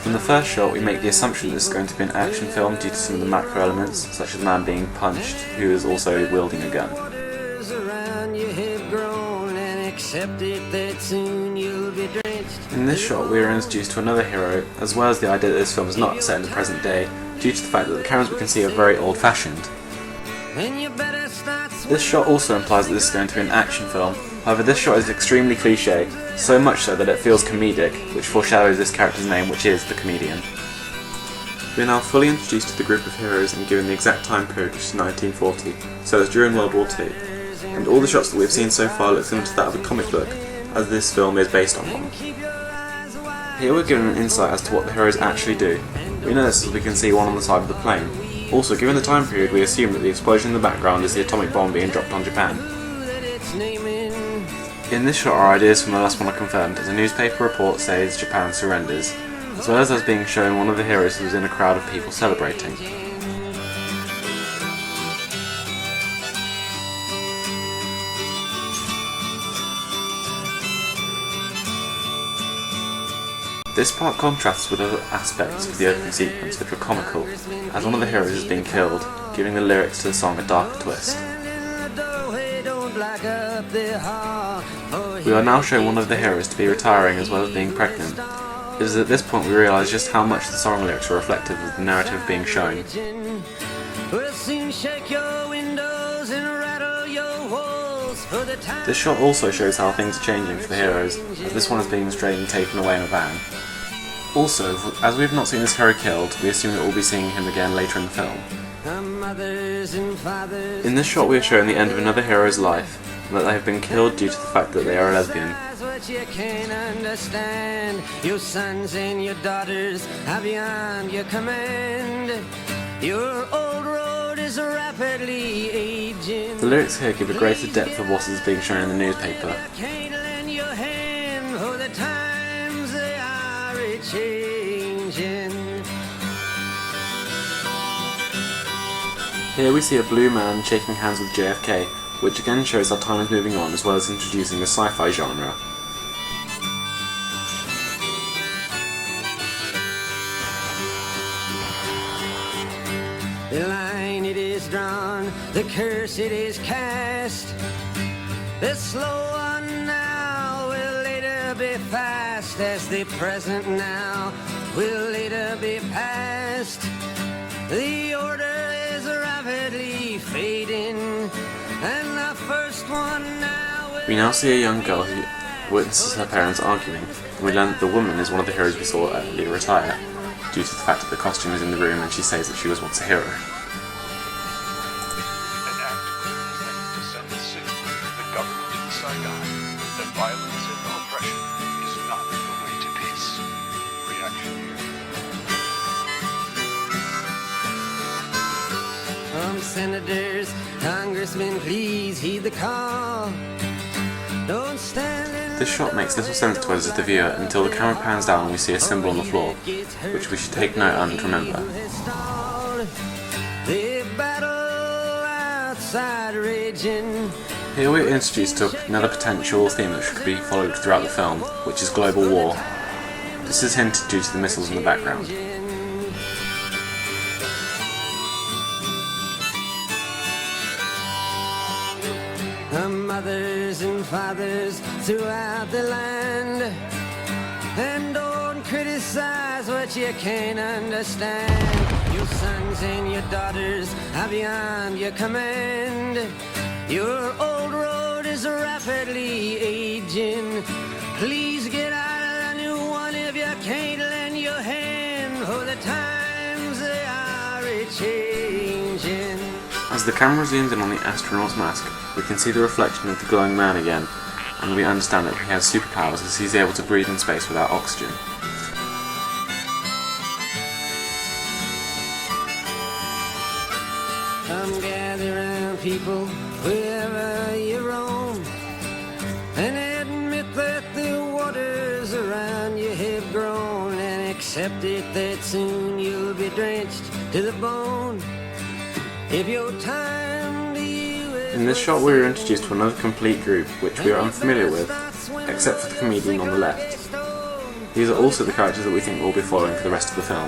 From the first shot, we make the assumption that this is going to be an action film due to some of the macro elements, such as a man being punched who is also wielding a gun. In this shot, we are introduced to another hero, as well as the idea that this film is not set in the present day, due to the fact that the cameras we can see are very old-fashioned. This shot also implies that this is going to be an action film. However, this shot is extremely cliché, so much so that it feels comedic, which foreshadows this character's name, which is the comedian. We are now fully introduced to the group of heroes and given the exact time period, which is 1940, so it's during World War II. And all the shots that we've seen so far look similar to that of a comic book, as this film is based on one. Here we're given an insight as to what the heroes actually do. We know this as we can see one on the side of the plane. Also, given the time period, we assume that the explosion in the background is the atomic bomb being dropped on Japan. In this shot, our ideas from the last one are confirmed, as a newspaper report says Japan surrenders, as well as us being shown one of the heroes who was in a crowd of people celebrating. This part contrasts with other aspects of the opening sequence which were comical, as one of the heroes is being killed, giving the lyrics to the song a darker twist. We are now shown one of the heroes to be retiring as well as being pregnant. It is at this point we realise just how much the song lyrics are reflective of the narrative being shown. This shot also shows how things are changing for the heroes, as this one is being restrained and taken away in a van. Also, as we have not seen this hero killed, we assume that we'll be seeing him again later in the film. In this shot we are shown the end of another hero's life, and that they have been killed due to the fact that they are a lesbian. Your sons and your daughters are beyond your command. Your old road is rapidly aging. The lyrics here give a greater depth of what is being shown in the newspaper. Here we see a blue man shaking hands with JFK, which again shows how time is moving on as well as introducing the sci-fi genre. The line it is drawn, the curse it is cast. The slow one now will later be fast, as the present now will later be past. The order is rapidly fading, and the first one now will... We now see a young girl who witnesses her parents arguing, and we learn that the woman is one of the heroes we saw earlier retire, due to the fact that the costume is in the room and she says that she was once a hero. An act meant to send a signal to the government in Saigon that violence and oppression is not the way to peace. Reaction here. Senators, congressmen, please heed the call. Don't stand in... This shot makes little sense to us as the viewer until the camera pans down and we see a symbol on the floor, which we should take note and remember. Here we are introduced to another potential theme that could be followed throughout the film, which is global war. This is hinted due to the missiles in the background. Mothers and fathers throughout the land, and don't criticize what you can't understand. Your sons and your daughters are beyond your command. Your old road is rapidly aging. Please get out of the new one if you can't lend your hand, for the times they are a-changing. As the camera zooms in on the astronaut's mask, we can see the reflection of the glowing man again, and we understand that he has superpowers as he's able to breathe in space without oxygen. Come gather round, people, wherever you roam, and admit that the waters around you have grown, and accept it that soon you'll be drenched to the bone. If your time to you is... In this shot we are introduced to another complete group which we are unfamiliar with, except for the comedian on the left. These are also the characters that we think we'll be following for the rest of the film.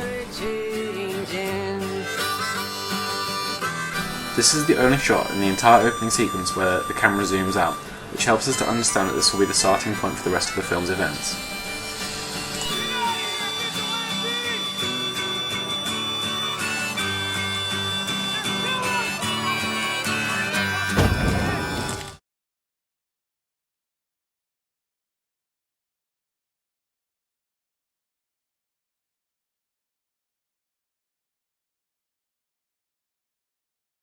This is the only shot in the entire opening sequence where the camera zooms out, which helps us to understand that this will be the starting point for the rest of the film's events.